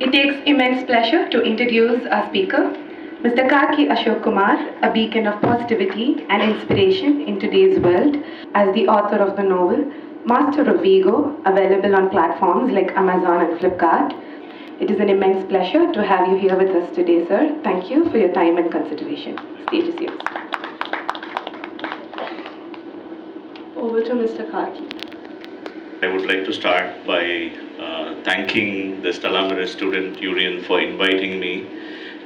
It takes immense pleasure to introduce our speaker, Mr. Karki Ashok Kumar, a beacon of positivity and inspiration in today's world, as the author of the novel Master of Ego, available on platforms like Amazon and Flipkart. It is an immense pleasure to have you here with us today, sir. Thank you for your time and consideration. Stage is yours. Over to Mr. Karki. I would like to start by thanking the Stella Maris Student Union for inviting me.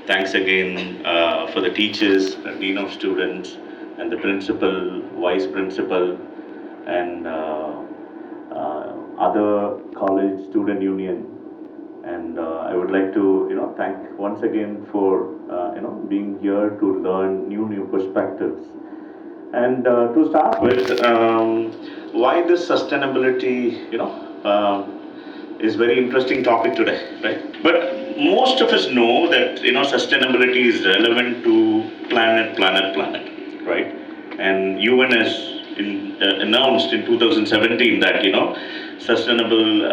Thanks again for the teachers, the Dean of Students, and the Principal, Vice Principal, and other college student union. And I would like to thank once again for being here to learn new perspectives. And to start with, why this sustainability is very interesting topic today, right? But most of us know that sustainability is relevant to planet, right? And UN has announced in 2017 that sustainable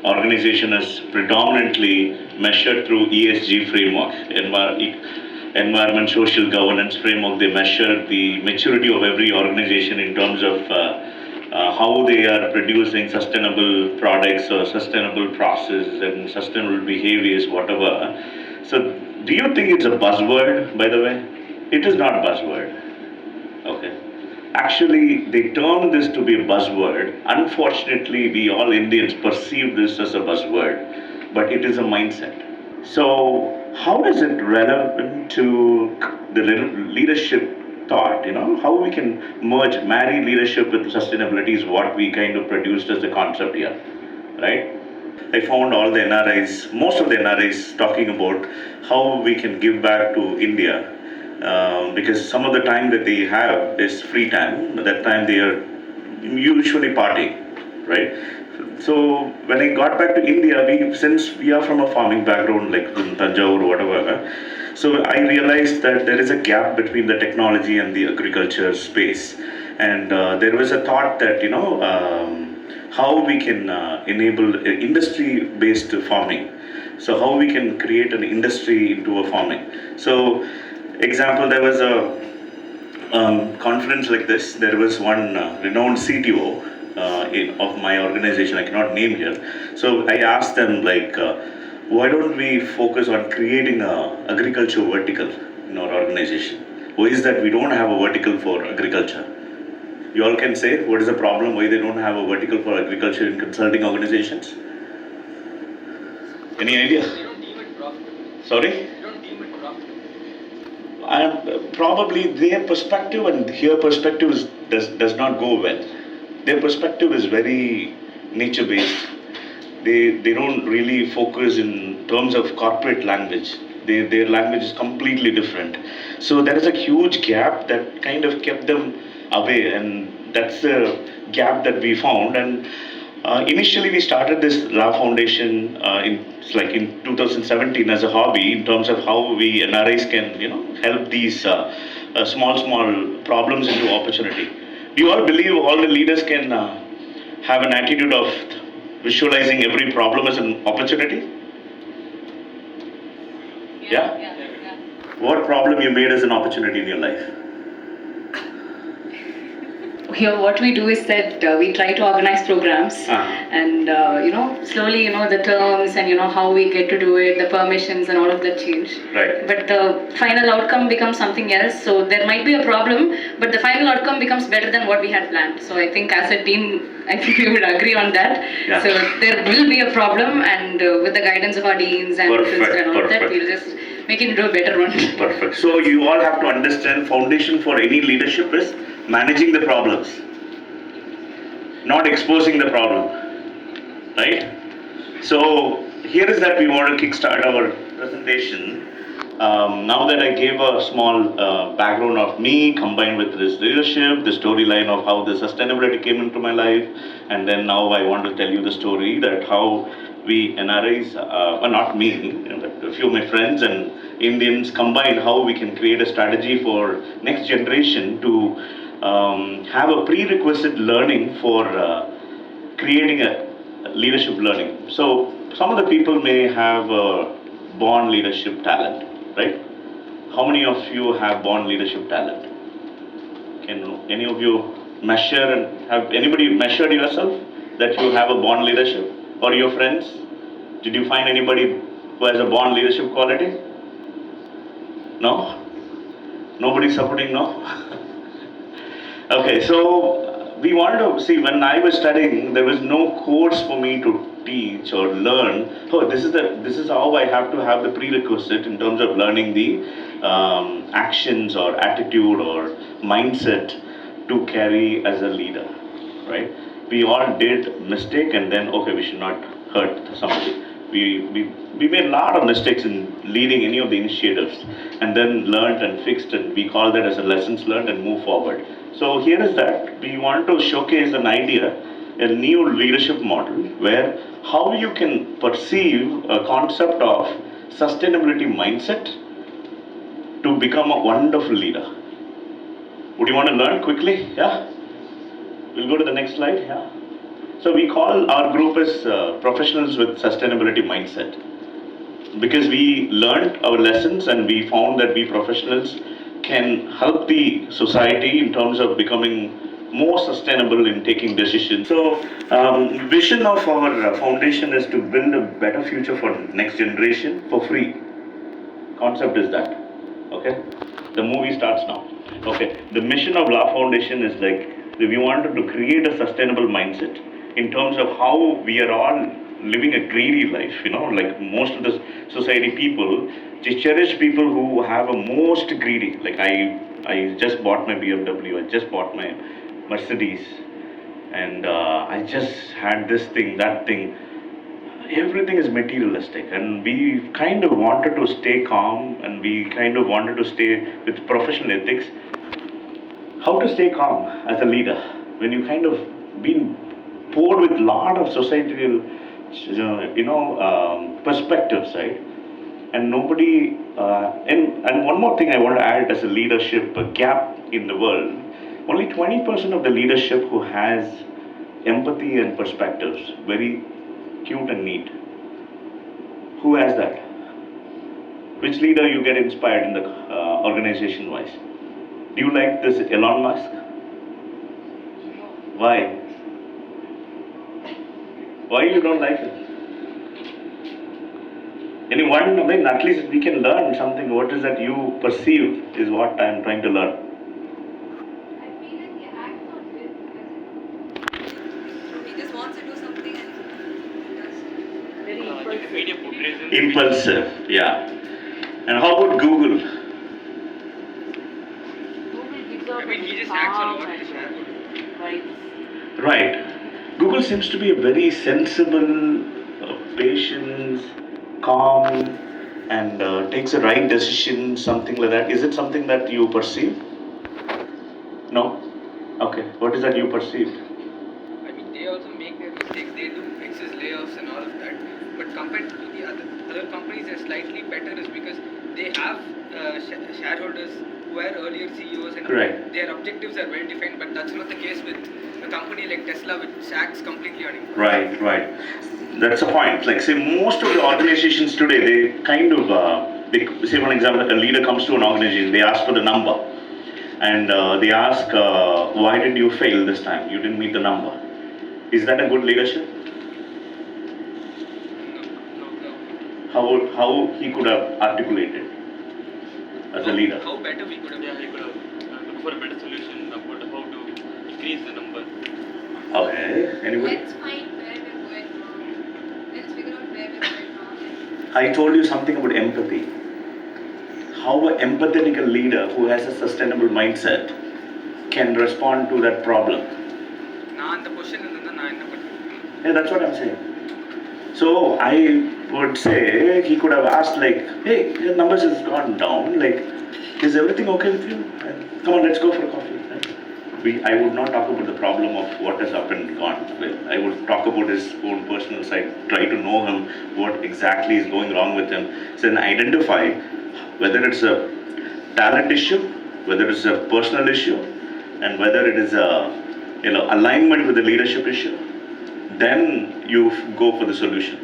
organization is predominantly measured through ESG framework, environment, social governance framework. They measure the maturity of every organization in terms of how they are producing sustainable products or sustainable process and sustainable behaviors, whatever. So do you think it's a buzzword, by the way? It is not a buzzword. Okay. Actually, they term this to be a buzzword. Unfortunately, we all Indians perceive this as a buzzword, but it is a mindset. So how is it relevant to the leadership thought? How we can marry leadership with sustainability is what we kind of produced as a concept here, right? I found all the NRIs, most of the NRIs talking about how we can give back to India, because some of the time that they have is free time. At that time they are usually partying, right? So when I got back to India, since we are from a farming background, like in Tanjore or whatever, so I realized that there is a gap between the technology and the agriculture space. And there was a thought that, how we can enable industry-based farming. So how we can create an industry into a farming. So, example, there was a conference like this. There was one renowned CTO of my organization, I cannot name here. So I asked them, like, why don't we focus on creating a agriculture vertical in our organization? Why is that we don't have a vertical for agriculture? You all can say, what is the problem, why they don't have a vertical for agriculture in consulting organizations? Any idea? They don't deem it profitable. Sorry? They don't deem it profitable. Probably their perspective and your perspective does not go well. Their perspective is very nature-based. They don't really focus in terms of corporate language. Their language is completely different. So there is a huge gap that kind of kept them away, and that's the gap that we found. And initially we started this Love Foundation in 2017 as a hobby, in terms of how we NRIs can help these small problems into opportunity. Do you all believe all the leaders can have an attitude of visualizing every problem as an opportunity? Yeah? What problem you made as an opportunity in your life? Here, what we do is that we try to organize programs, and slowly, the terms and how we get to do it, the permissions and all of that change. Right. But the final outcome becomes something else. So there might be a problem, but the final outcome becomes better than what we had planned. So I think as a team, I think we would agree on that. Yeah. So there will be a problem, and with the guidance of our deans and principals and all that, we'll just make it into a better one. Perfect. So you all have to understand, foundation for any leadership is managing the problems, not exposing the problem, right? So here is that we want to kickstart our presentation. Now that I gave a small background of me combined with this leadership, the storyline of how the sustainability came into my life, and then now I want to tell you the story that how we NRIs, not me, but a few of my friends and Indians combined, how we can create a strategy for next generation to have a prerequisite learning for creating a leadership learning. So some of the people may have a born leadership talent, right? How many of you have born leadership talent? Can any of you measure, and have anybody measured yourself that you have a born leadership, or your friends? Did you find anybody who has a born leadership quality? No? Nobody supporting, no? Okay, so we wanted to see, when I was studying, there was no course for me to teach or learn. Oh, this is how I have to have the prerequisite in terms of learning the actions or attitude or mindset to carry as a leader, right? We all did mistake, and then okay, we should not hurt somebody. We made a lot of mistakes in leading any of the initiatives, and then learned and fixed, and we call that as a lessons learned and move forward. So here is that we want to showcase an idea, a new leadership model where how you can perceive a concept of sustainability mindset to become a wonderful leader. Would you want to learn quickly? Yeah? We'll go to the next slide. Yeah. So we call our group as professionals with sustainability mindset, because we learned our lessons and we found that we professionals can help the society in terms of becoming more sustainable in taking decisions. So vision of our foundation is to build a better future for next generation for free. Concept is that, okay? The movie starts now. Okay, the mission of La Foundation is like, we wanted to create a sustainable mindset in terms of how we are all living a greedy life, like most of the society people, they cherish people who have a most greedy, like I just bought my BMW, I just bought my Mercedes, and I just had this thing, that thing. Everything is materialistic, and we kind of wanted to stay calm, and we kind of wanted to stay with professional ethics. How to stay calm as a leader when you kind of been poured with lot of societal perspectives, right? And nobody and one more thing I want to add as a leadership gap in the world, only 20% of the leadership who has empathy and perspectives, very cute and neat. Who has that? Which leader you get inspired in the organization wise? Do you like this Elon Musk? Why? Why you don't like it? Anyone? I mean, at least we can learn something. What is that you perceive is what I'm trying to learn. I feel like he acts on it. He just wants to do something and does. Very The media portrays him. Impulsive, yeah. And how about Google? I mean, he just acts on what his shareholders. Right. Google seems to be a very sensible, patient, calm, and takes the right decision, something like that. Is it something that you perceive? No? Okay. What is that you perceive? I mean, they also make their mistakes. They do excess layoffs and all of that. But compared to the other companies, they're slightly better is because they have shareholders who were earlier CEOs, and Right. their objectives are well defined. But that's not the case with a company like Tesla, which acts completely on impulse. Right. That's a point. Like, say, most of the organizations today, they kind of, they, say, for example, a leader comes to an organization, they ask for the number, and they ask, why did you fail this time? You didn't meet the number. Is that a good leadership? No. How he could have articulated as a leader? How better we could have. Yeah, he could have looked for a better solution about how to increase the number. Okay. Anybody? Let's find where we're going wrong. Let's figure out where we're going wrong. I told you something about empathy. How an empathetic leader who has a sustainable mindset can respond to that problem. நான் அந்த பொசிஷன்ல இருந்தா நான் என்ன பண்ணுவேன்? Yeah, that's what I'm saying. So I would say he could have asked like, hey, your numbers has gone down. Like, is everything okay with you? Come on, let's go for a coffee. I would not talk about the problem of what has up and gone. I would talk about his own personal side, try to know him, what exactly is going wrong with him. So then identify whether it's a talent issue, whether it's a personal issue, and whether it is a alignment with the leadership issue. Then you go for the solution.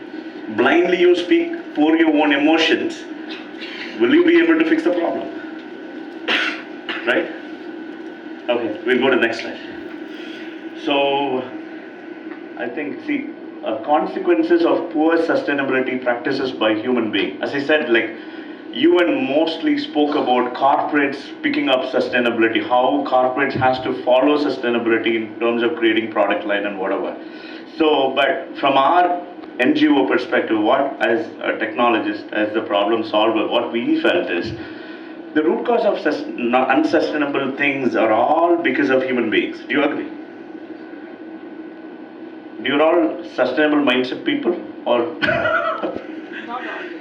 blindly you speak for your own emotions, will you be able to fix the problem? Right? Okay, we'll go to the next slide. So, I think, see, consequences of poor sustainability practices by human being. As I said, like, you and mostly spoke about corporates picking up sustainability, how corporates has to follow sustainability in terms of creating product line and whatever. So, but from our NGO perspective, what as a technologist, as the problem solver, what we felt is the root cause of unsustainable things are all because of human beings. Do you agree? You're all sustainable mindset people, or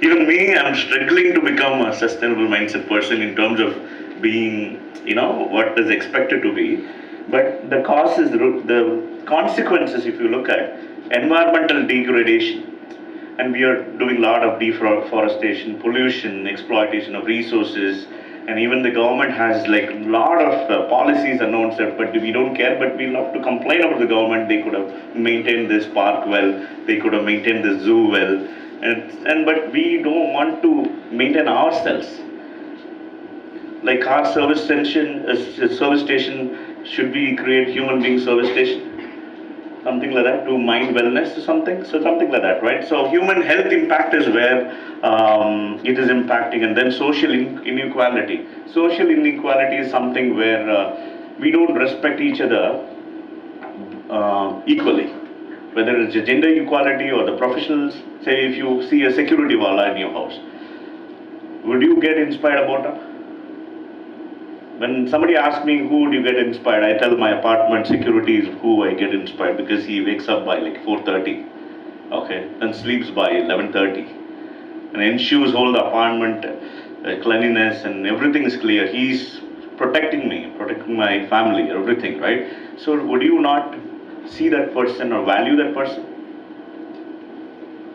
even me, I'm struggling to become a sustainable mindset person in terms of being, what is expected to be. But the causes, the consequences, if you look at environmental degradation, and we are doing a lot of deforestation, pollution, exploitation of resources, and even the government has like a lot of policies announced, but we don't care, but we love to complain about the government. They could have maintained this park well, they could have maintained this zoo well, and but we don't want to maintain ourselves. Like our service station, should we create human being service station? Something like that, to mind wellness or something, so something like that, right? So human health impact is where it is impacting, and then social inequality. Social inequality is something where we don't respect each other equally, whether it's a gender equality or the professionals. Say if you see a security wala in your house, would you get inspired about that? When somebody asks me who do you get inspired, I tell my apartment security is who I get inspired, because he wakes up by like 4:30, okay, and sleeps by 11:30, and ensures all the apartment cleanliness and everything is clear. He's protecting me, protecting my family, everything, right? So would you not see that person or value that person?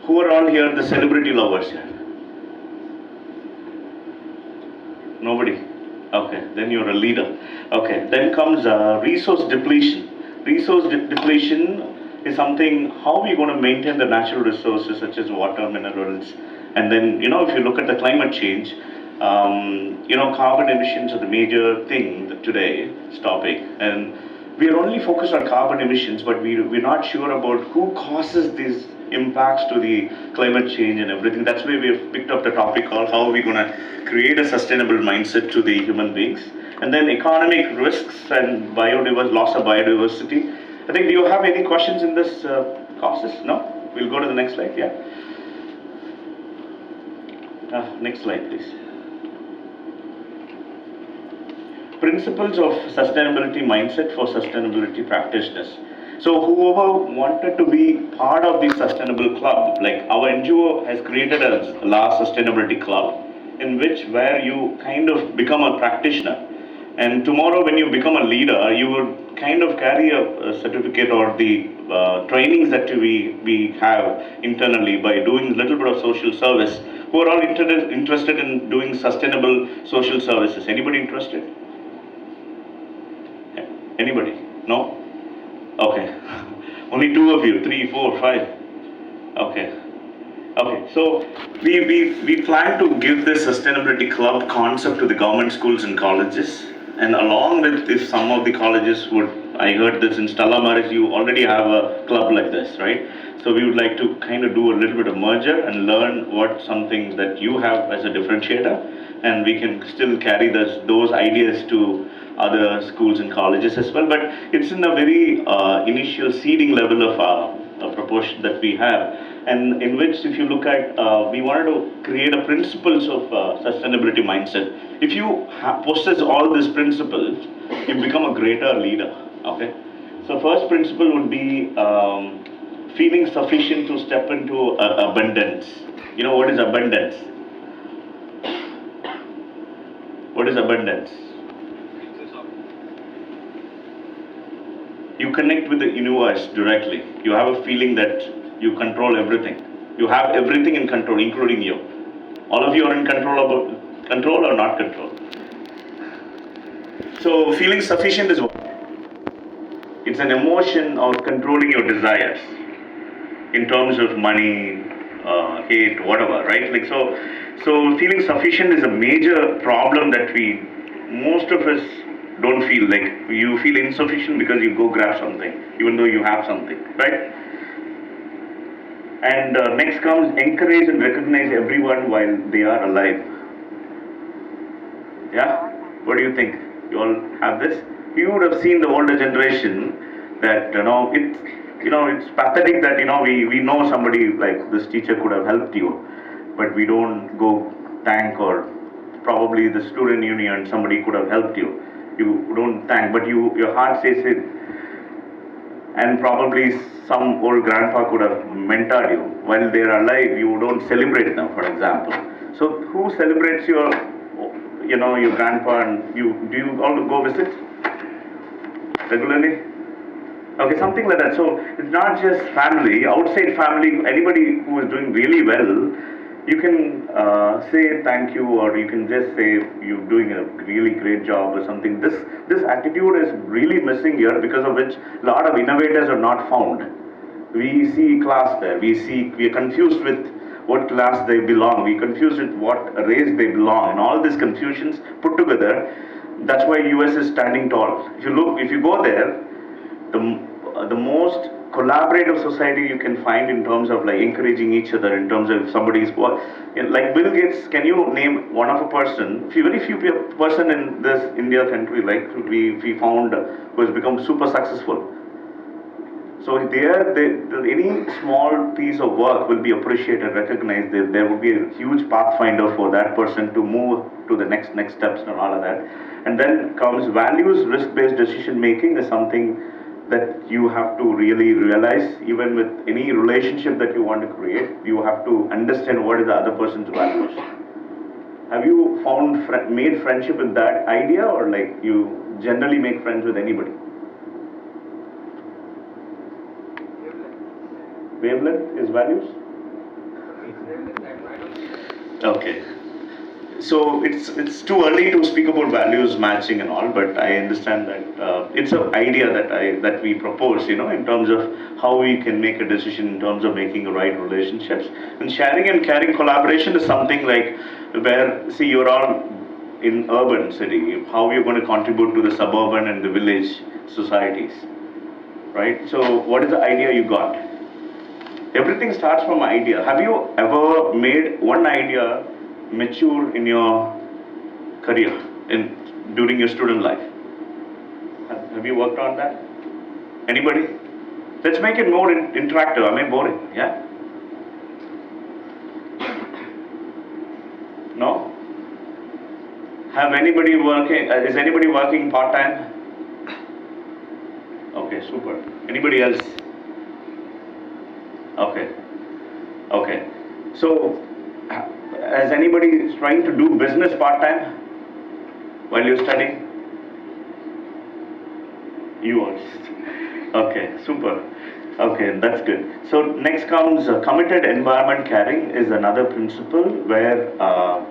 Who are all here the celebrity lovers here? Nobody. Okay, then you're a leader. Okay, then comes resource depletion. Resource depletion is something, how are we going to maintain the natural resources such as water, minerals, and then, if you look at the climate change, carbon emissions are the major thing today, this topic, and we are only focused on carbon emissions, but we're not sure about who causes these impacts to the climate change and everything. That's why we've picked up the topic called how are we going to create a sustainable mindset to the human beings. And then economic risks and loss of biodiversity. I think, do you have any questions in this causes? No? We'll go to the next slide, yeah. Next slide, please. Principles of sustainability mindset for sustainability practitioners. So whoever wanted to be part of the sustainable club, like our NGO has created a last sustainability club, in where you kind of become a practitioner, and tomorrow when you become a leader, you would kind of carry a certificate or the trainings that we have internally by doing a little bit of social service. Who are all interested in doing sustainable social services? Anybody interested? Anybody? No? Okay. Only 2 of you, 3, 4, 5. Okay. Okay, so we plan to give this sustainability club concept to the government schools and colleges, and along with, if some of the colleges would, I heard this in Stella Maris, you already have a club like this, right? So we would like to kind of do a little bit of merger and learn what something that you have as a differentiator, and we can still carry those ideas to other schools and colleges as well. But it's in a very initial seeding level of a proportion that we have, and in which, if you look at, we wanted to create a principles of sustainability mindset. If you possess all these principles, you become a greater leader. Okay, so first principle would be feeling sufficient to step into abundance. You know what is abundance? What is abundance? You connect with the universe directly. You have a feeling that you control everything. You have everything in control, including you. All of you are in control or not control. So feeling sufficient is what? It's an emotion of controlling your desires in terms of money, hate, whatever, right? Like so feeling sufficient is a major problem that most of us don't feel. Like you feel insufficient because you go grab something, even though you have something, right? And next comes encourage and recognize everyone while they are alive. Yeah? What do you think? You all have this? You would have seen the older generation that, it's pathetic that, we know somebody like this teacher could have helped you, but we don't go thank, or probably the student union, somebody could have helped you. You don't thank, but your heart says it. And probably some old grandpa could have mentored you. While they're alive, you don't celebrate them, for example. So who celebrates your grandpa, and do you all go visit regularly? Okay, something like that. So it's not just family, outside family, anybody who is doing really well, you can say thank you, or you can just say you're doing a really great job or something. This attitude is really missing here, because of which a lot of innovators are not found. We see class there, we are confused with what class they belong, we confused with what race they belong, and all these confusions put together. That's why US is standing tall. If you go there, the most collaborative society you can find in terms of like encouraging each other, in terms of somebody's work. Like Bill Gates, can you name one of a person, very few person in this India country, like we found, who has become super successful? So any small piece of work will be appreciated, recognized. There will be a huge pathfinder for that person to move to the next steps and all of that. And then comes values. Risk-based decision making is something that you have to really realize. Even with any relationship that you want to create, you have to understand what is the other person's values. Have you made friendship with that idea, or like you generally make friends with anybody? Wavelength is values? Okay. So it's too early to speak about values matching and all, but I understand that it's an idea that we propose, in terms of how we can make a decision in terms of making the right relationships. And sharing and caring collaboration is something like where, see, you're all in urban city, how you're going to contribute to the suburban and the village societies, right? So what is the idea you got? Everything starts from an idea. Have you ever made one idea mature in your career, during your student life? Have you worked on that? Anybody? Let's make it more interactive. Am I boring? Yeah? No? Have anybody working? Is anybody working part-time? Okay, super. Anybody else? Okay. So, is anybody trying to do business part-time while you're studying? You are. Okay, super. Okay, that's good. So next comes committed environment caring is another principle where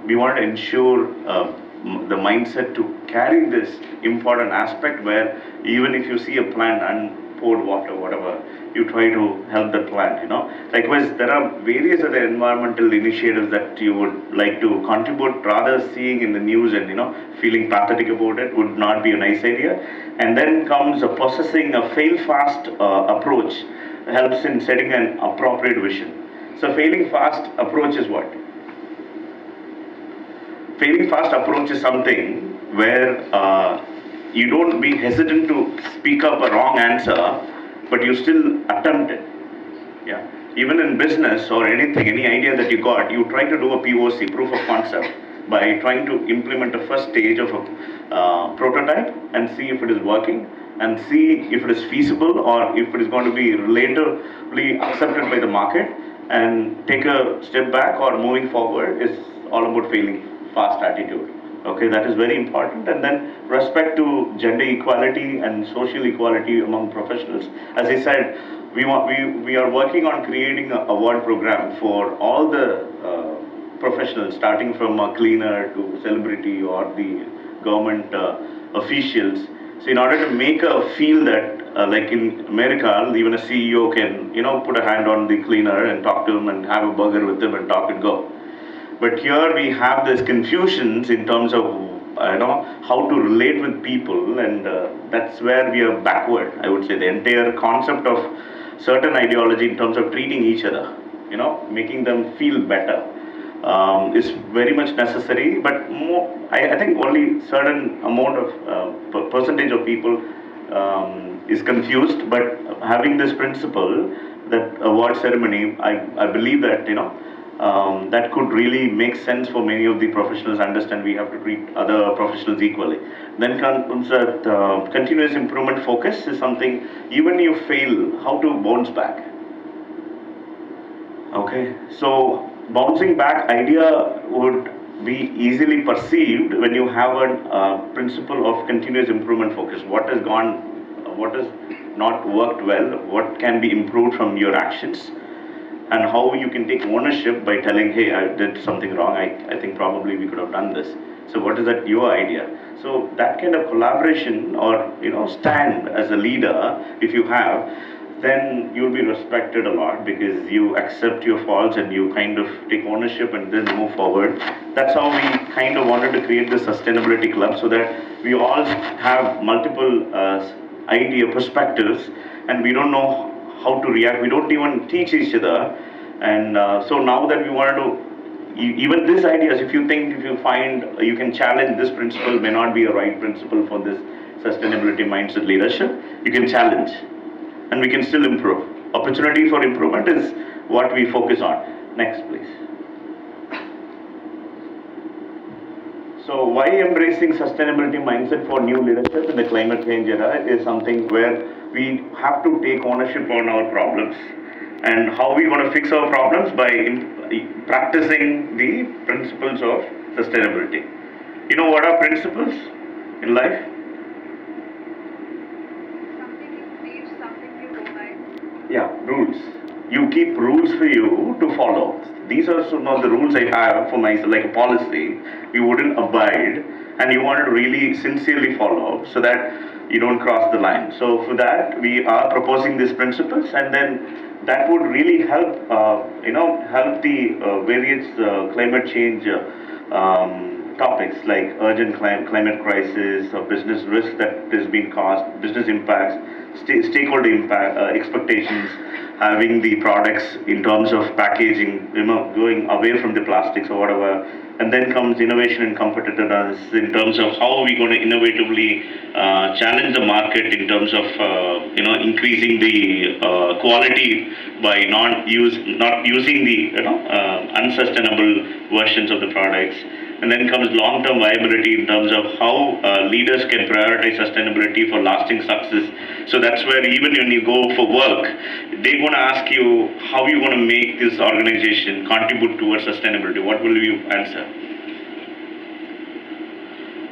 we want to ensure the mindset to carry this important aspect, where even if you see a plant unpoured water, whatever, you try to help the plant, Likewise, there are various other environmental initiatives that you would like to contribute, rather seeing in the news and, feeling pathetic about it would not be a nice idea. And then comes possessing a fail-fast approach helps in setting an appropriate vision. So failing fast approach is what? Failing fast approach is something where you don't be hesitant to speak up a wrong answer, but you still attempt it. Yeah. Even in business or anything, any idea that you got, you try to do a POC, proof of concept, by trying to implement the first stage of a prototype and see if it is working, and see if it is feasible or if it is going to be relatively accepted by the market, and take a step back or moving forward is all about failing fast attitude. Okay, that is very important. And then respect to gender equality and social equality among professionals. As I said, we are working on creating an award program for all the professionals, starting from a cleaner to celebrity or the government officials, So in order to make a feel that, like in America, even a CEO can, put a hand on the cleaner and talk to him and have a burger with him and talk and go. But here we have this confusions in terms of, how to relate with people, and that's where we are backward. I would say the entire concept of certain ideology in terms of treating each other, making them feel better, is very much necessary. But more, I think only certain amount of percentage of people is confused. But having this principle, that award ceremony, I believe that that could really make sense for many of the professionals. Understand we have to treat other professionals equally. Then comes that continuous improvement focus is something. Even you fail, how to bounce back. Okay, so bouncing back idea would be easily perceived when you have a principle of continuous improvement focus. What has gone, what has not worked well, what can be improved from your actions, and how you can take ownership by telling, hey, I did something wrong, I think probably we could have done this. So what is that your idea? So that kind of collaboration, or stand as a leader, if you have, then you'll be respected a lot, because you accept your faults and you kind of take ownership and then move forward. That's how we kind of wanted to create the sustainability club, so that we all have multiple idea perspectives, and we don't know how to react. We don't even teach each other. And so now that we wanted to, even these ideas, if you find you can challenge this principle, may not be a right principle for this sustainability mindset leadership, you can challenge and we can still improve. Opportunity for improvement is what we focus on. Next, please. So why embracing sustainability mindset for new leadership in the climate change era is something where we have to take ownership on our problems. And how we going to fix our problems? By practicing the principles of sustainability. You know what are principles in life? Something you believe, something you go by. Yeah, rules. You keep rules for you to follow. These are some of the rules I have for myself, like a policy. You wouldn't abide, and you want to really sincerely follow, so that you don't cross the line. So for that, we are proposing these principles, and then that would really help, help the various climate change topics, like urgent climate crisis, or business risk that is being caused, business impacts, stakeholder impact, expectations, having the products in terms of packaging, going away from the plastics or whatever. And then comes innovation and competitiveness in terms of how are we going to innovatively challenge the market in terms of increasing the quality by not using the unsustainable versions of the products. And then comes long-term viability in terms of how leaders can prioritize sustainability for lasting success. So that's where even when you go for work, they're going to ask you how you going to make this organization contribute towards sustainability. What will you answer?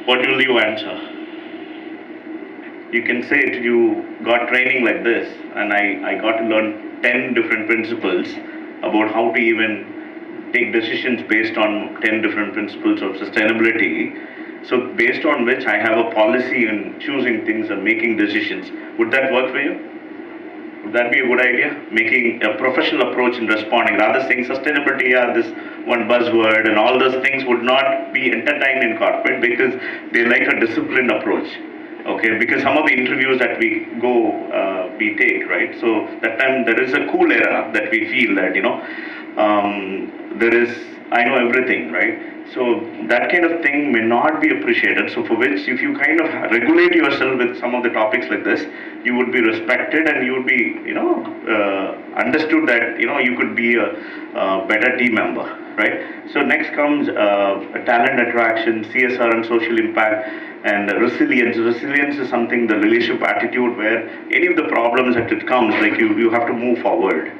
What will you answer? You can say it, you got training like this, and I got to learn 10 different principles about how to even take decisions based on 10 different principles of sustainability. So based on which I have a policy in choosing things and making decisions. Would that work for you? Would that be a good idea? Making a professional approach in responding, rather saying sustainability, this one buzzword, and all those things would not be entertained in corporate, because they like a disciplined approach. Okay, because some of the interviews that we go, we take, right? So that time there is a cool era that we feel that, there is, I know everything, right? So that kind of thing may not be appreciated. So for which, if you kind of regulate yourself with some of the topics like this, you would be respected, and you would be, understood that, you could be a better team member, right? So next comes talent attraction, CSR and social impact, and resilience. Resilience is something, the leadership attitude, where any of the problems that it comes, like you have to move forward.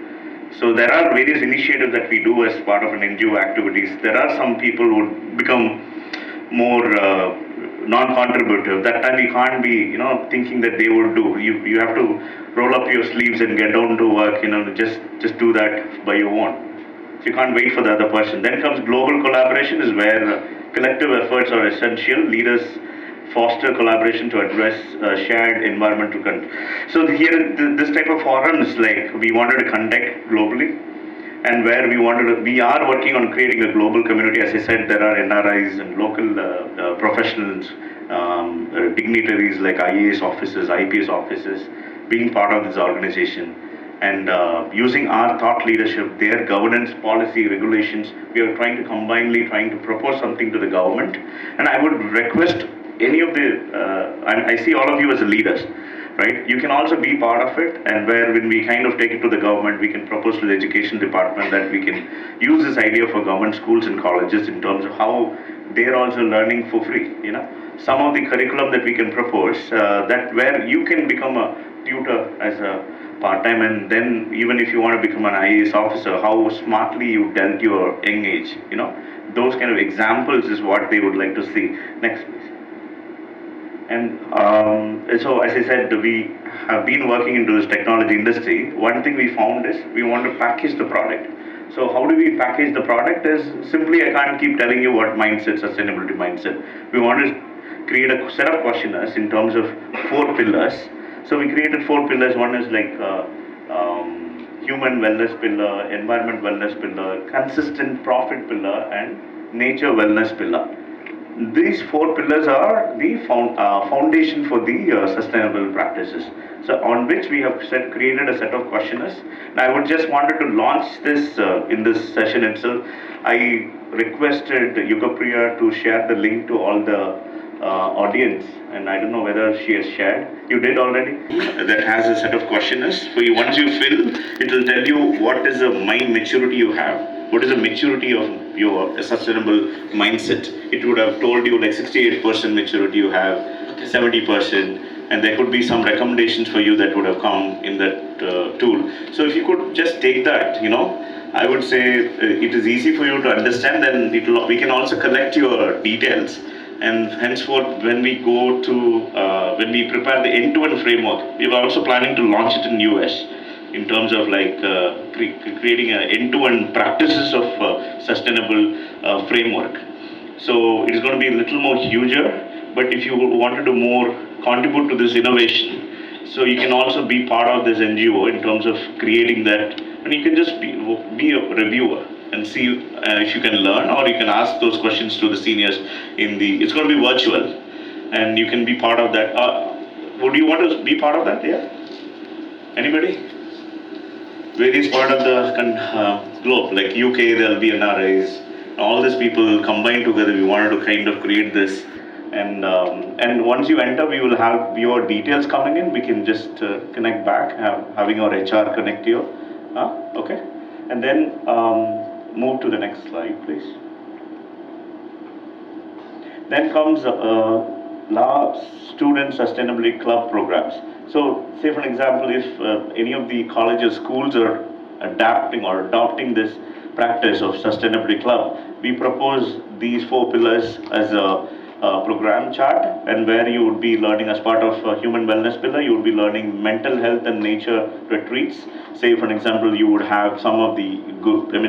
So there are various initiatives that we do as part of an NGO activities. There are some people who become more non-contributive. That time you can't be, thinking that they would do. You have to roll up your sleeves and get down to work. Just do that by your own. So you can't wait for the other person. Then comes global collaboration, is where collective efforts are essential. Leaders foster collaboration to address shared environmental concerns. So here, this type of forums, like we wanted to conduct globally, and where we are working on creating a global community. As I said, there are NRIs and local professionals, dignitaries like IAS officers, IPS officers, being part of this organization. And using our thought leadership, their governance, policy, regulations, we are trying to trying to propose something to the government. And I would request any of the, and I see all of you as leaders, right? You can also be part of it, and where when we kind of take it to the government, we can propose to the education department that we can use this idea for government schools and colleges in terms of how they're also learning for free. Some of the curriculum that we can propose, that where you can become a tutor as a part-time, and then even if you want to become an IAS officer, how smartly you dealt your young age. Those kind of examples is what they would like to see. Next, please. And so, as I said, we have been working into this technology industry. One thing we found is we want to package the product. So how do we package the product is simply, I can't keep telling you what mindset, sustainability mindset. We want to create a set of questionnaires in terms of 4 pillars. So we created 4 pillars. One is like human wellness pillar, environment wellness pillar, consistent profit pillar, and nature wellness pillar. These 4 pillars are the foundation for the sustainable practices. So on which we have created a set of questionnaires. Now, I would just wanted to launch this in this session itself. I requested Yugapriya to share the link to all the audience, and I don't know whether she has shared. You did already? That has a set of questionnaires. For you, once you fill, it will tell you what is the mind maturity you have. What is the maturity of your sustainable mindset? It would have told you like 68% maturity you have, 70%, and there could be some recommendations for you that would have come in that tool. So if you could just take that, I would say it is easy for you to understand. Then we can also collect your details, and henceforth, when we go to when we prepare the end-to-end framework, we are also planning to launch it in US. In terms of like creating an end-to-end practices of sustainable framework. So it is going to be a little more huger, but if you wanted to more contribute to this innovation, so you can also be part of this NGO in terms of creating that, and you can just be a reviewer and see if you can learn, or you can ask those questions to the seniors it's going to be virtual, and you can be part of that. Would you want to be part of that? Yeah? Anybody? Various part of the globe, like UK, there'll be NRIs. All these people combined together, we wanted to kind of create this. And once you enter, we will have your details coming in. We can just connect back, having our HR connect you. Okay. And then move to the next slide, please. Then comes student sustainability club programs. So, say for example, if any of the colleges, schools are adopting this practice of sustainability club, we propose these 4 pillars as a program chart, and where you would be learning as part of human wellness pillar, you would be learning mental health and nature retreats. Say for example, you would have some of the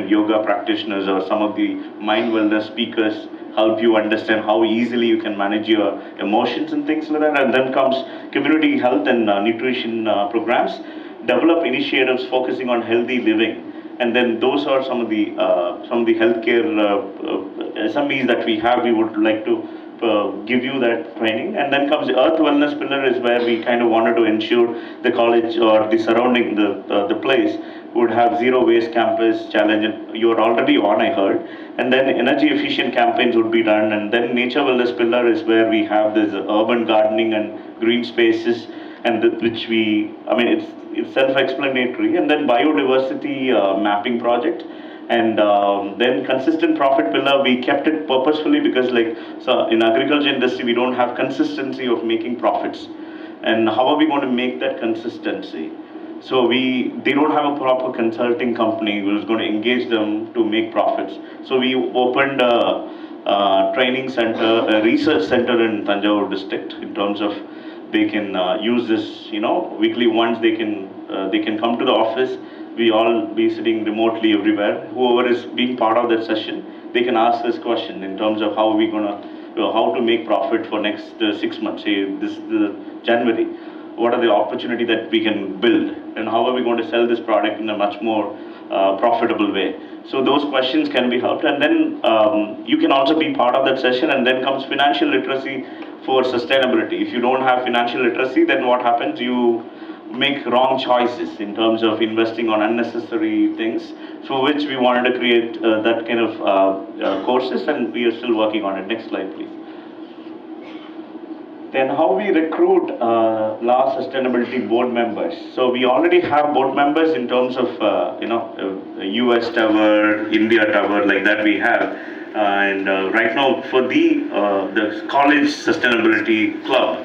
yoga practitioners or some of the mind wellness speakers help you understand how easily you can manage your emotions and things like that. And then comes community health and nutrition programs, develop initiatives focusing on healthy living. And then those are some of the healthcare SMEs that we have. We would like to give you that training. And then comes the earth wellness pillar, is where we kind of wanted to ensure the college or the surrounding the place would have zero waste campus challenge. And you're already on, I heard. And then energy efficient campaigns would be done. And then nature wellness pillar is where we have this urban gardening and green spaces, and which it's self-explanatory. And then biodiversity mapping project. And then consistent profit pillar, we kept it purposefully because in agriculture industry, we don't have consistency of making profits. And how are we going to make that consistency? So they don't have a proper consulting company who is going to engage them to make profits. So we opened a training center, a research center in Tanjavur district, in terms of they can use this, weekly once they can come to the office. We all be sitting remotely everywhere. Whoever is being part of that session, they can ask this question in terms of how are we going to how to make profit for next 6 months, say this January. What are the opportunity that we can build, and how are we going to sell this product in a much more profitable way? So those questions can be helped, and then you can also be part of that session. And then comes financial literacy for sustainability. If you don't have financial literacy, then what happens? You make wrong choices in terms of investing on unnecessary things, for which we wanted to create that kind of courses, and we are still working on it. Next slide, please. Then how we recruit law sustainability board members. So we already have board members in terms of US Tower, India Tower, like that we have. And right now for the college sustainability club,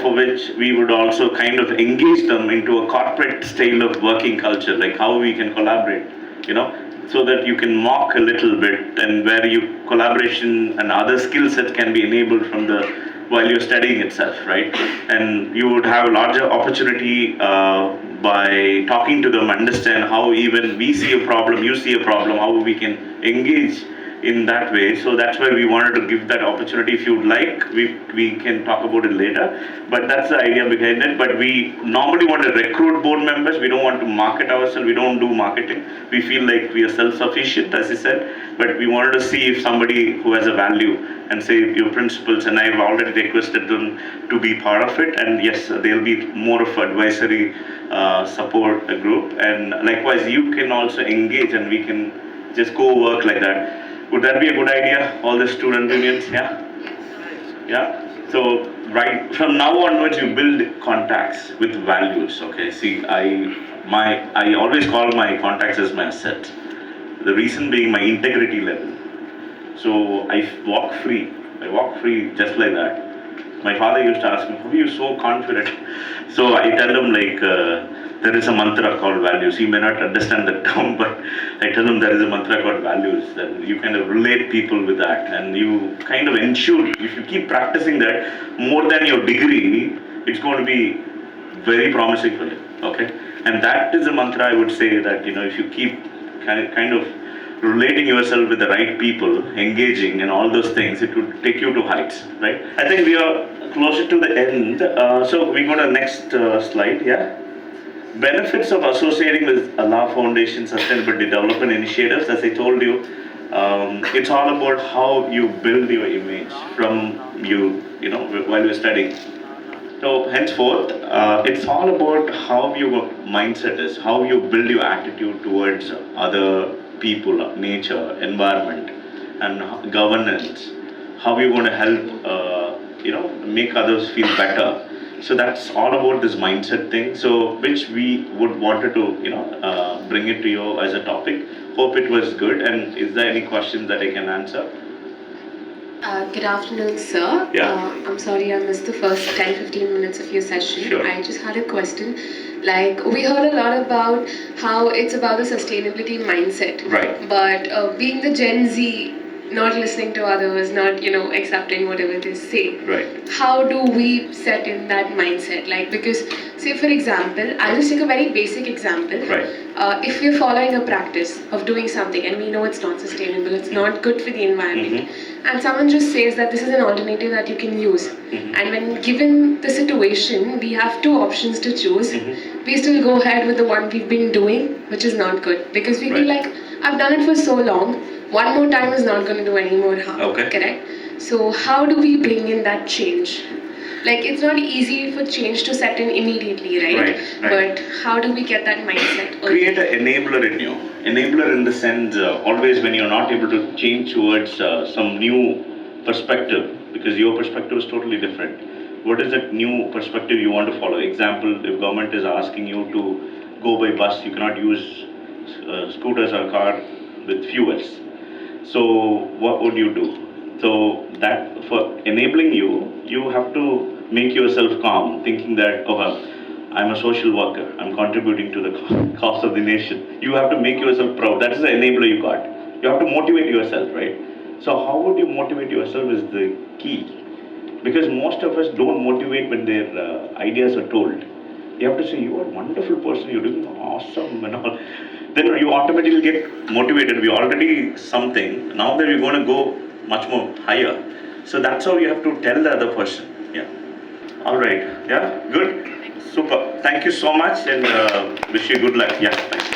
for which we would also kind of engage them into a corporate style of working culture, like how we can collaborate, so that you can mock a little bit, and where collaboration and other skill sets can be enabled from while you're studying itself, right? And you would have a larger opportunity by talking to them, understand how even we see a problem, you see a problem, how we can engage in that way. So that's why we wanted to give that opportunity. If you'd like, we can talk about it later, but that's the idea behind it. But we normally want to recruit board members. We don't want to market ourselves. We don't do marketing. We feel like we are self-sufficient, as I said, but we wanted to see if somebody who has a value, and say your principals, and I've already requested them to be part of it, and yes, they'll be more of advisory support group, and likewise you can also engage, and we can just go work like that. Would that be a good idea? All the student unions, yeah? Yeah? So, right from now onwards, you build contacts with values, okay? See, I always call my contacts as my asset. The reason being my integrity level. So, I walk free just like that. My father used to ask me, how are you so confident? So, I tell him there is a mantra called values. He may not understand the term, but I tell him there is a mantra called values. And you kind of relate people with that, and you kind of ensure, if you keep practicing that more than your degree, it's going to be very promising for you. Okay, and that is a mantra I would say, that if you keep kind of relating yourself with the right people, engaging, and all those things, it would take you to heights, right? I think we are closer to the end. So we go to the next slide. Yeah. Benefits of associating with Allah Foundation Sustainability Development Initiatives. As I told you, it's all about how you build your image from while you're studying. So henceforth, it's all about how your mindset is, how you build your attitude towards other people, nature, environment, and governance. How you're going to help, make others feel better. So that's all about this mindset thing. So which we would wanted to, bring it to you as a topic. Hope it was good. And is there any questions that I can answer? Good afternoon, sir. Yeah. I'm sorry I missed the first 10-15 minutes of your session. Sure. I just had a question. Like, we heard a lot about how it's about the sustainability mindset. Right. But being the Gen Z, not listening to others, not, accepting whatever they say. Right. How do we set in that mindset? Like, because, say for example, I'll just take a very basic example. Right. If we're following a practice of doing something and we know it's not sustainable, it's not good for the environment, and someone just says that this is an alternative that you can use, and when given the situation, we have two options to choose, we still go ahead with the one we've been doing, which is not good, because we feel like, I've done it for so long, one more time is not going to do any more harm. Okay. Correct? So how do we bring in that change? Like, it's not easy for change to set in immediately, right? Right. But how do we get that mindset? Create an enabler in you. Enabler in the sense, always when you're not able to change towards some new perspective, because your perspective is totally different. What is that new perspective you want to follow? Example, if government is asking you to go by bus, you cannot use scooters or car with fuels. So what would you do? So that, for enabling you, you have to make yourself calm, thinking that, I'm a social worker, I'm contributing to the cause of the nation. You have to make yourself proud. That is the enabler you got. You have to motivate yourself, right? So how would you motivate yourself is the key. Because most of us don't motivate when their ideas are told. You have to say, you are a wonderful person, you're doing awesome and all. Then you automatically get motivated. We're already something. Now that we're going to go much more higher. So that's how you have to tell the other person. Yeah. All right. Yeah. Good. Super. Thank you so much, and wish you good luck. Yeah. Thank you.